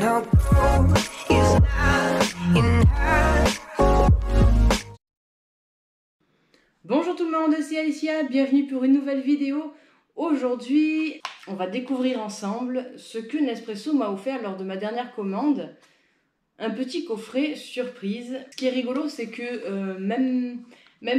no gold is not enough. Bonjour tout le monde, c'est Alicia, bienvenue pour une nouvelle vidéo. Aujourd'hui, on va découvrir ensemble ce que Nespresso m'a offert lors de ma dernière commande. Un petit coffret surprise. Ce qui est rigolo, c'est que même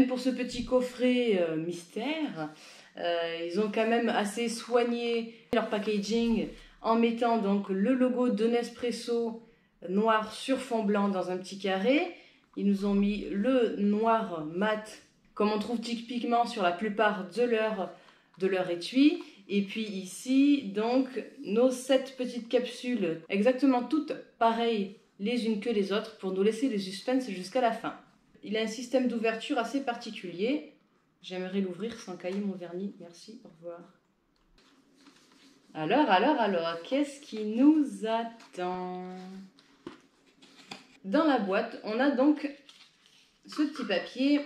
pour ce petit coffret mystère, ils ont quand même assez soigné leur packaging en mettant donc le logo de Nespresso noir sur fond blanc dans un petit carré. Ils nous ont mis le noir mat comme on trouve typiquement sur la plupart de leur étui. Et puis ici, donc, nos 7 petites capsules, exactement toutes pareilles les unes que les autres, pour nous laisser le suspense jusqu'à la fin. Il a un système d'ouverture assez particulier. J'aimerais l'ouvrir sans cailler mon vernis. Merci, au revoir. Alors, qu'est-ce qui nous attend? Dans la boîte, on a donc ce petit papier.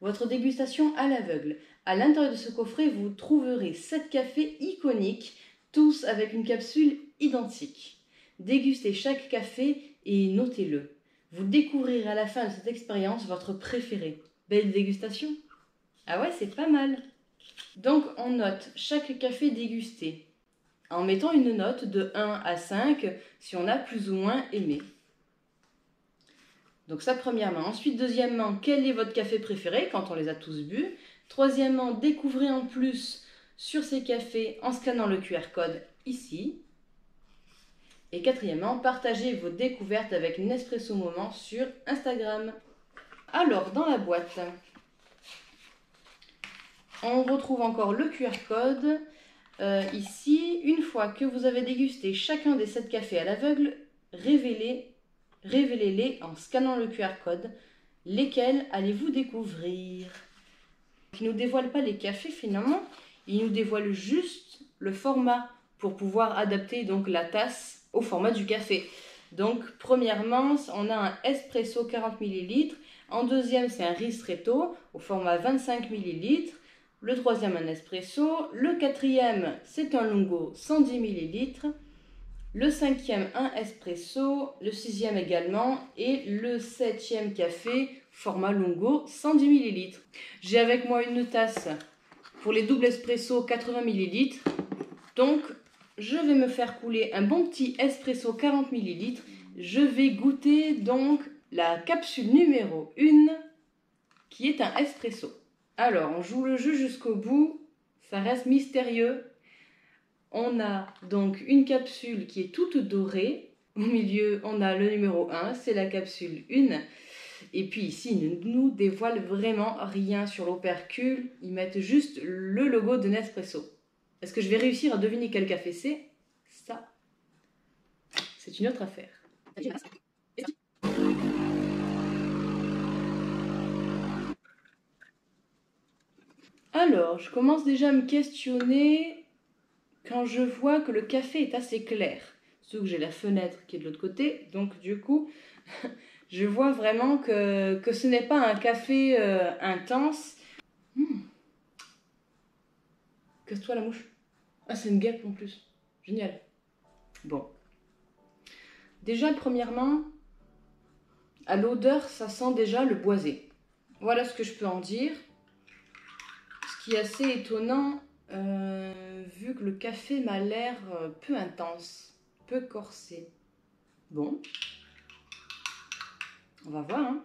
Votre dégustation à l'aveugle. À l'intérieur de ce coffret, vous trouverez 7 cafés iconiques, tous avec une capsule identique. Dégustez chaque café et notez-le. Vous découvrirez à la fin de cette expérience votre préféré. Belle dégustation? Ah ouais, c'est pas mal. Donc, on note chaque café dégusté en mettant une note de 1 à 5 si on a plus ou moins aimé. Donc ça, premièrement. Ensuite, deuxièmement, quel est votre café préféré quand on les a tous bu? Troisièmement, découvrez en plus sur ces cafés en scannant le QR code ici. Et quatrièmement, partagez vos découvertes avec Nespresso Moment sur Instagram. Alors, dans la boîte, on retrouve encore le QR code. Ici, une fois que vous avez dégusté chacun des 7 cafés à l'aveugle, révélez-les en scannant le QR code. Lesquels allez-vous découvrir? Il ne nous dévoile pas les cafés finalement, il nous dévoile juste le format pour pouvoir adapter donc la tasse au format du café. Donc premièrement, on a un espresso 40 ml, en deuxième c'est un ristretto au format 25 ml, le troisième un espresso, le quatrième c'est un lungo 110 ml, le cinquième un espresso, le sixième également et le septième café format lungo 110 ml. J'ai avec moi une tasse pour les doubles espresso 80 ml, donc je vais me faire couler un bon petit espresso 40 ml. Je vais goûter donc la capsule numéro 1 qui est un espresso. Alors, on joue le jeu jusqu'au bout, ça reste mystérieux. On a donc une capsule qui est toute dorée. Au milieu, on a le numéro 1, c'est la capsule 1. Et puis ici, ils ne nous dévoilent vraiment rien sur l'opercule. Ils mettent juste le logo de Nespresso. Est-ce que je vais réussir à deviner quel café c'est? Ça, c'est une autre affaire. Alors, je commence déjà à me questionner quand je vois que le café est assez clair. Surtout que j'ai la fenêtre qui est de l'autre côté. Donc du coup, je vois vraiment que ce n'est pas un café intense. Casse-toi la mouche. Ah, c'est une guêpe en plus. Génial. Bon. Déjà, premièrement, à l'odeur, ça sent déjà le boisé. Voilà ce que je peux en dire. Ce qui est assez étonnant, vu que le café m'a l'air peu intense, peu corsé. Bon. On va voir, hein.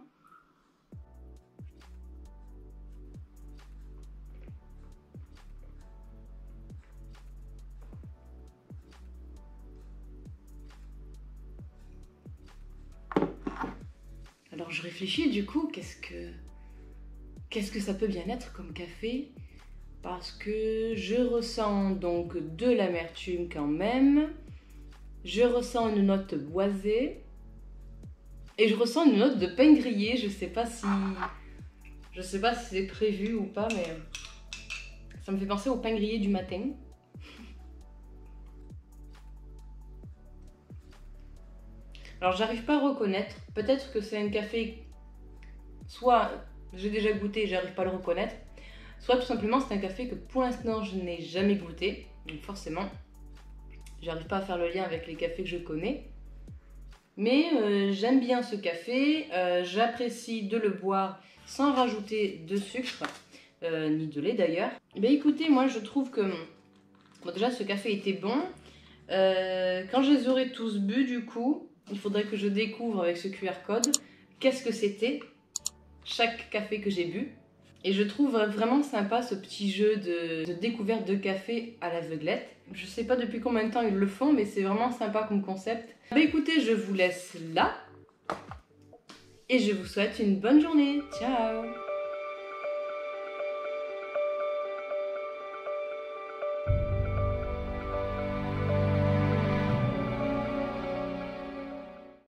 Alors je réfléchis du coup, qu'est-ce que ça peut bien être comme café? Parce que je ressens donc de l'amertume quand même. Je ressens une note boisée. Et je ressens une note de pain grillé. Je sais pas si c'est prévu ou pas, mais ça me fait penser au pain grillé du matin. Alors j'arrive pas à reconnaître, peut-être que c'est un café, soit j'ai déjà goûté et j'arrive pas à le reconnaître, soit tout simplement c'est un café que pour l'instant je n'ai jamais goûté, donc forcément J'arrive pas à faire le lien avec les cafés que je connais. Mais j'aime bien ce café, j'apprécie de le boire sans rajouter de sucre, ni de lait d'ailleurs. Ben écoutez, moi je trouve que bon, déjà ce café était bon. Quand je les aurai tous bu du coup, il faudrait que je découvre avec ce QR code qu'est-ce que c'était chaque café que j'ai bu. Et je trouve vraiment sympa ce petit jeu de découverte de café à l'aveuglette. Je sais pas depuis combien de temps ils le font, mais c'est vraiment sympa comme concept. Bah écoutez, je vous laisse là. Et je vous souhaite une bonne journée. Ciao!